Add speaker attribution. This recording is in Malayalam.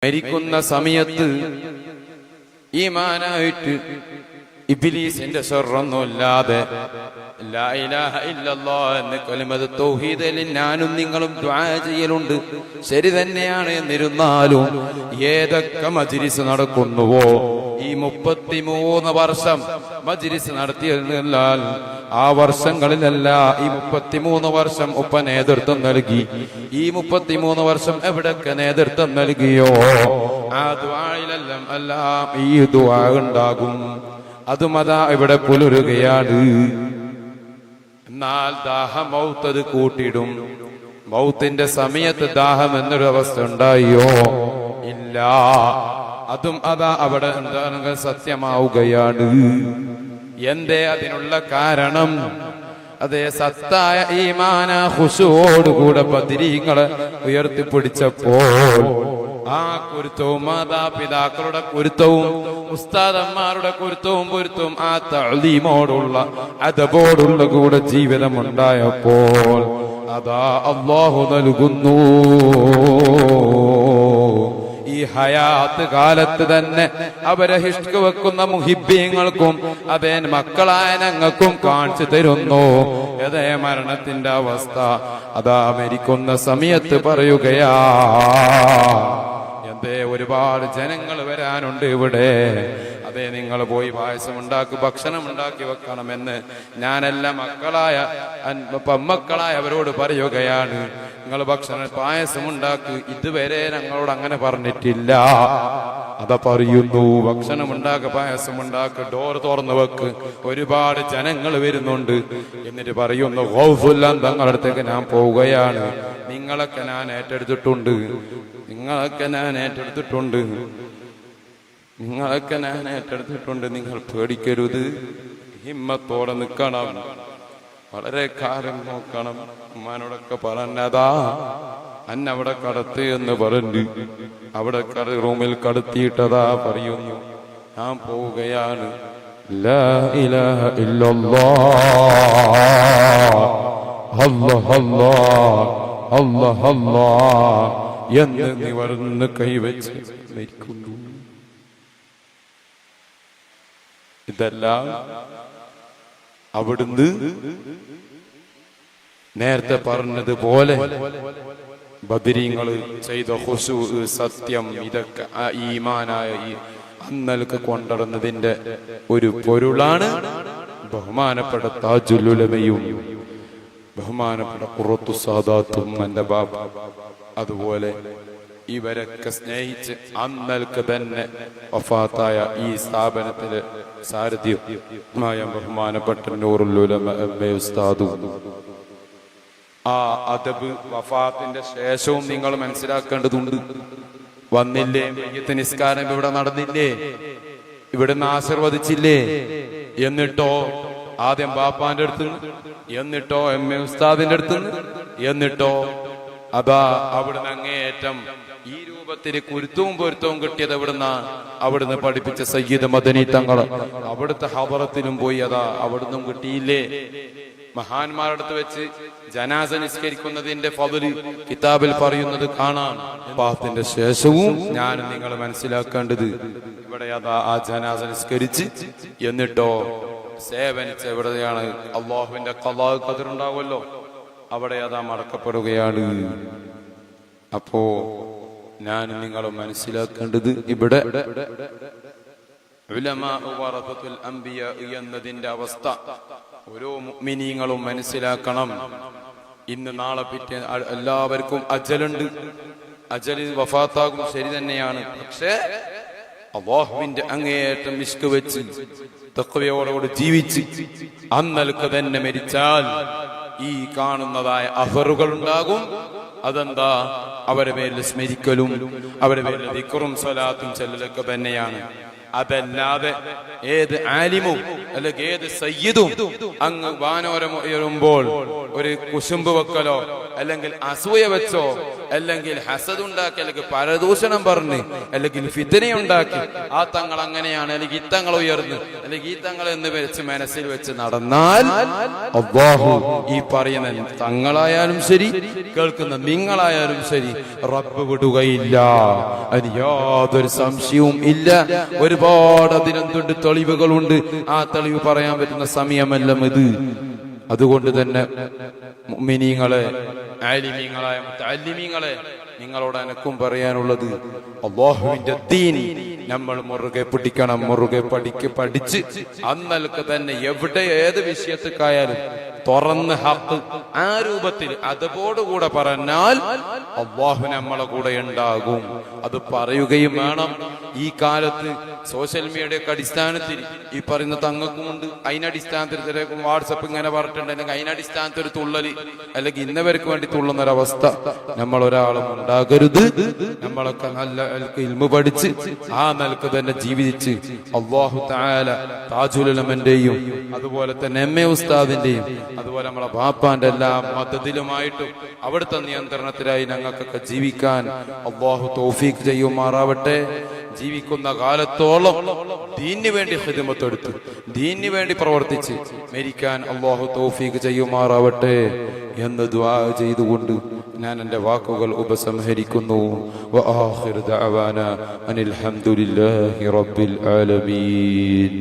Speaker 1: മരിക്കുന്ന സമയത്ത് ഈമാനായിട്ട് ഇബ്ലീസിന്റെ ശർറൊന്നുമില്ലാതെ ലാ ഇലാഹ ഇല്ലല്ലാഹ് എന്ന കലിമത്ത് തൗഹീദിൽ ഞാനും നിങ്ങളും ദുആ ചെയ്യലുണ്ട്. ശരി തന്നെയാണ്. എന്നിരുന്നാലും ഏതൊക്കെ മജ്‌ലിസ് നടക്കുന്നുവോ ഈ 33 വർഷം മജ്‌ലിസ് നടത്തിയാൽ ആ വർഷങ്ങളിലല്ല ഈ 33 വർഷം ഉപ്പ നേതൃത്വം നൽകി. ഈ 33 വർഷം എവിടൊക്കെ നേതൃത്വം നൽകിയോ ആ ദുആയിലെല്ലാം എല്ലാം ഈ ദുആ ഉണ്ടാകും. അതും അതാ ഇവിടെ പുലരുകയാണ്. എന്നാൽ ദാഹം മൗത്ത് കൂട്ടിടും. മൗത്തിന്റെ സമയത്ത് ദാഹം എന്നൊരു അവസ്ഥ ഉണ്ടായോ? ഇല്ല. അതും അതാ അവിടെ എന്താണെങ്കിൽ സത്യമാവുകയാണ്. എന്തേ അതിനുള്ള കാരണം? അതേ സത്തായ ഈമാന ഖുശൂഅോടുകൂടെ ബദരീങ്ങളെ ഉയർത്തിപ്പിടിച്ചപ്പോൾ ആ കുരുത്തവും മാതാപിതാക്കളുടെ കുരുത്തവും ഉസ്താദന്മാരുടെ കുരുത്തവും പൊരുത്തവും ആ തഅ്ലീമോടുള്ള അദബോടുള്ള കൂടെ ജീവിതം ഉണ്ടായപ്പോൾ അതാ അല്ലാഹു നൽകുന്നു. ഈ ഹയാത്ത് കാലത്ത് തന്നെ അവരെ ഹിഷ്ക് വെക്കുന്ന മുഹിബ്ബീങ്ങൾക്കും അതേ മക്കളായ ഞങ്ങൾക്കും കാണിച്ചു തരുന്നു. അതേ മരണത്തിന്റെ അവസ്ഥ അതാ മരിക്കുന്ന സമയത്ത് പറയുകയാ. എന്തേ ഒരുപാട് ജനങ്ങൾ വരാനുണ്ട് ഇവിടെ. അതെ, നിങ്ങൾ പോയി പായസം ഉണ്ടാക്കി ഭക്ഷണം ഉണ്ടാക്കി വെക്കണമെന്ന് ഞാനെല്ലാം മക്കളായ പെമ്മക്കളായ അവരോട് പറയുകയാണ്. നിങ്ങൾ ഭക്ഷണം പായസം ഉണ്ടാക്കി. ഇതുവരെ ഞങ്ങളോട് അങ്ങനെ പറഞ്ഞിട്ടില്ല. അതാ പറയുന്നു, ഭക്ഷണം ഉണ്ടാക്കി പായസം ഉണ്ടാക്കി ഡോർ തുറന്നു വെക്ക്, ഒരുപാട് ജനങ്ങൾ വരുന്നുണ്ട്. എന്നിട്ട് പറയുന്നു, ഗൗസുല്ലാം തങ്ങളുടെ അടുത്തേക്ക് ഞാൻ പോവുകയാണ്. നിങ്ങളൊക്കെ ഞാൻ ഏറ്റെടുത്തിട്ടുണ്ട്. നിങ്ങൾ പേടിക്കരുത്. ഹിമ്മത്തോടെ നിൽക്കണം. വളരെ കാലം നോക്കണം. ഉമ്മാനോടൊക്കെ പറഞ്ഞതാ അന്നവിടെ കടത്ത് എന്ന് പറഞ്ഞു. അവിടെ റൂമിൽ കടത്തിയിട്ടതാ പറയുന്നു, ഞാൻ പോവുകയാണ്. ലാ ഇലാഹ ഇല്ലല്ലാഹ് അല്ലാഹ് അല്ലാഹ് അല്ലാഹ് എന്ന് നിവർന്ന് കൈവച്ച് മരിക്കുന്നു. ഇതെല്ലാം അവിടുന്ന് നേരത്തെ പറഞ്ഞതുപോലെ ബദരീങ്ങള് ചെയ്ത ഖുശൂ, സത്യം, ഇതൊക്കെ ഈമാനായ ഈ അന്നൽക്ക് കൊണ്ടുവരുന്നതിന്റെ ഒരു പൊരുളാണ്. ബഹുമാനപ്പെട്ട താജുൽ ഉലമയും ബഹുമാനപ്പെട്ട ഖുറത്തു സാദാത്തും എന്റെ ബാബ അതുപോലെ ഇവരൊക്കെ സ്നേഹിച്ച് അന്നൽക്ക് തന്നെ വഫാത്തായ ഈ സ്ഥാപനത്തിലെ സാരഥ്യമായ ബഹുമാനപ്പെട്ട നൂറുൽ ഉലമ ഉസ്താദും ആ അദബ് വഫാത്തിന്റെ ശേഷവും നിങ്ങൾ മനസ്സിലാക്കേണ്ടതുണ്ട്. വന്നില്ലേ? മയ്യിത്ത് നിസ്കാരം ഇവിടെ നടന്നില്ലേ? ഇവിടുന്ന് ആശീർവദിച്ചില്ലേ? എന്നിട്ടോ ആദ്യം ബാപ്പാന്റെ അടുത്ത്, എന്നിട്ടോ എം.എ. ഉസ്താദിന്റെ അടുത്ത്, എന്നിട്ടോ അതാ അവിടുന്ന് അങ്ങേയറ്റം ഈ രൂപത്തിൽ കുരുത്തവും പൊരുത്തവും കിട്ടിയത് എവിടുന്നാ? അവിടുന്ന് പഠിപ്പിച്ച സയ്യിദ് മദനി തങ്ങള്. അവിടുത്തെ ഹദറത്തിലും പോയി അതാ അവിടുന്നും കിട്ടിയില്ലേ? മഹാന്മാരുടെ അടുത്ത് വെച്ച് ജനാസ നിസ്കരിക്കുന്നതിന്റെ ഫദ്ല് കിതാബിൽ പറയുന്നത് കാണാം. പാപത്തിന്റെ ശേഷവും ഞാൻ നിങ്ങൾ മനസ്സിലാക്കേണ്ടത് ഇവിടെ അതാ ആ ജനാസ നിസ്കരിച്ച് എന്നിട്ടോ സേവനിച്ച് എവിടെയാണ് അള്ളാഹുവിന്റെ ഖളാ ഖദർ ഉണ്ടാവുമല്ലോ, അവിടെ അതാ മടക്കപ്പെടുകയാണ്. അപ്പോ ഞാൻ നിങ്ങൾ മനസ്സിലാക്കേണ്ടത് ഇവിടെ ഉലമാ വറസത്തുൽ അംബിയാ എന്നതിന്റെ അവസ്ഥ ഓരോ മുഅ്മിനീങ്ങളും മനസ്സിലാക്കണം. ഇന്ന് നാളെ പിറ്റേ എല്ലാവർക്കും അജലുണ്ട്. അജല് വഫാത്താകും, ശരി തന്നെയാണ്. പക്ഷേ അല്ലാഹുവിന്റെ അങ്ങേയറ്റം ഇഷ്ക് വെച്ച് തഖ്വയോടെ ജീവിച്ച് അന്നൽക്ക് തന്നെ മരിച്ചാൽ ഈ കാണുന്നതായ അഫറുകൾ ഉണ്ടാകും. അതെന്താ? അവരെ പേരിൽ സ്മരിക്കലും അവരെ പേരിൽ ദിക്റും സ്വലാത്തും ചെല്ലലൊക്കെ തന്നെയാണ്. അതല്ലാതെ ഏത് ആലിമും അല്ലെങ്കിൽ ഏത് സയ്യിദും അങ്ങ് വാനോരം ഉയരുമ്പോൾ ഒരു കുശുമ്പ് വെക്കലോ അല്ലെങ്കിൽ അസൂയ വെച്ചോ, അല്ലെങ്കിൽ ഹസദ് ഉണ്ടാക്കി, അല്ലെങ്കിൽ പരദൂഷണം പറഞ്ഞ്, അല്ലെങ്കിൽ ഫിത്നയുണ്ടാക്കി ആ തങ്ങൾ അങ്ങനെയാണ്, അല്ലെങ്കിൽ ഈ തങ്ങൾ ഉയർന്ന്, അല്ലെങ്കിൽ ഈ തങ്ങൾ എന്ന് വെച്ച് മനസ്സിൽ വെച്ച് നടന്നാൽ അല്ലാഹു ഈ പറയുന്ന തങ്ങളായാലും ശരി, കേൾക്കുന്ന നിങ്ങളായാലും ശരി, റബ്ബ് വിടുകയില്ല. അതിന് യാതൊരു സംശയവും ഇല്ല. ഒരുപാട് അതിനെന്തുണ്ട് തെളിവുകളുണ്ട്. ആ തെളിവ് പറയാൻ പറ്റുന്ന സമയമല്ല ഇത്. അതുകൊണ്ട് തന്നെ മുഅ്മിനീങ്ങളെ, ആലിമീങ്ങളായ മുതഅല്ലിമീങ്ങളെ, നിങ്ങളോട് എനക്കും പറയാനുള്ളത്, അല്ലാഹുവിന്റെ ദീൻ നമ്മൾ മുറുകെ പിടിക്കണം. മുറുകെ പഠിച്ച് അന്നൽക്ക് തന്നെ എവിടെ ഏത് വിഷയത്തിക്കായാലും തുറന്ന് ഹക്ക് ആ രൂപത്തിൽ അതോടുകൂടെ പറഞ്ഞാൽ അല്ലാഹു നമ്മളെ കൂടെ ഉണ്ടാകും. അത് പറയുകയും വേണം. ഈ കാലത്ത് സോഷ്യൽ മീഡിയയുടെ അടിസ്ഥാനത്തിൽ ഈ പറയുന്ന തങ്ങൾക്കുമുണ്ട്. അതിനടിസ്ഥാനത്തിൽ വാട്സപ്പ് ഇങ്ങനെ പറഞ്ഞിട്ടുണ്ട്, അല്ലെങ്കിൽ അതിനടിസ്ഥാനത്തിൽ ഒരു തുള്ളല്, അല്ലെങ്കിൽ ഇന്നവർക്ക് വേണ്ടി തുള്ളുന്നൊരവസ്ഥ നമ്മൾ ഒരാളും ഉണ്ടാകരുത്. നമ്മളൊക്കെ നല്ല ഇൽമു പഠിച്ച് ആ നിലക്ക് തന്നെ ജീവിച്ച് അല്ലാഹു തആല താജുൽ ഉലമന്റെയും അതുപോലെ തന്നെ എം എ ഉസ്താദിന്റെയും അതുപോലെ നമ്മളെ ബാപ്പാന്റെ എല്ലാ മദദിലുമായിട്ടും അവിടുത്തെ നിയന്ത്രണത്തിലായി ഞങ്ങൾക്കൊക്കെ ജീവിക്കാൻ അല്ലാഹു തൗഫീഖ് ചെയ്യുമാറാവട്ടെ. ജീവിക്കുന്ന കാലത്തോളം ദീനിന് വേണ്ടി ഖിദ്മത്ത് എടുത്ത് ദീനിന് വേണ്ടി പ്രവർത്തിച്ച് മരിക്കാൻ അല്ലാഹു തൗഫീഖ് ചെയ്യുമാറാവട്ടെ എന്ന് ദുആ ചെയ്തുകൊണ്ട് ഞാൻ എൻ്റെ വാക്കുകൾ ഉപസംഹരിക്കുന്നു. വആഖിറു ദഅവാനാ അനിൽ ഹംദുലില്ലാഹി റബ്ബിൽ ആലമീൻ.